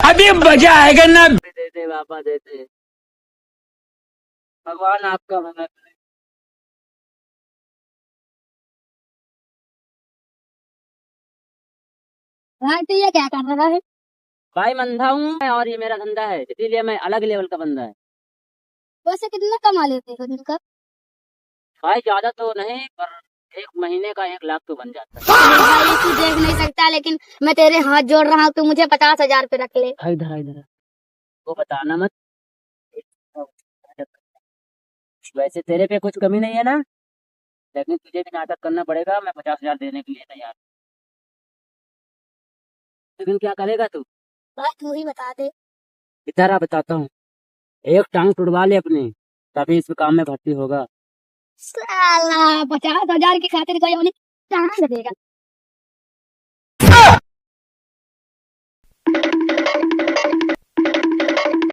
अभी मजा आएगा ना। देते पापा देते, भगवान आपका भला करे। भाई तो ये क्या कर रहा है? भाई मंदा हूँ मैं और ये मेरा धंधा है, इसीलिए मैं अलग लेवल का बंदा है। वैसे कितना कमा लेते हो दिन का? भाई ज्यादा तो नहीं, पर एक महीने का 1 लाख तो बन जाता है। भाई तू देख नहीं सकता, लेकिन मैं तेरे हाथ जोड़ रहा हूँ, तू मुझे 50,000 पे रख ले। भाई इधर इधर वो बताना मत। वैसे तेरे पे कुछ कमी नहीं है ना, लेकिन तुझे भी नाटक करना पड़ेगा। मैं 50,000 देने के लिए तैयार, लेकिन क्या करेगा तू? भाई तू ही बता दे। इधर आ बताता हूँ। एक टांग तुड़वा ले अपनी, तभी इस काम में भर्ती होगा। साला 50,000 की खातिर कोई उन्हें कहाँ से देगा?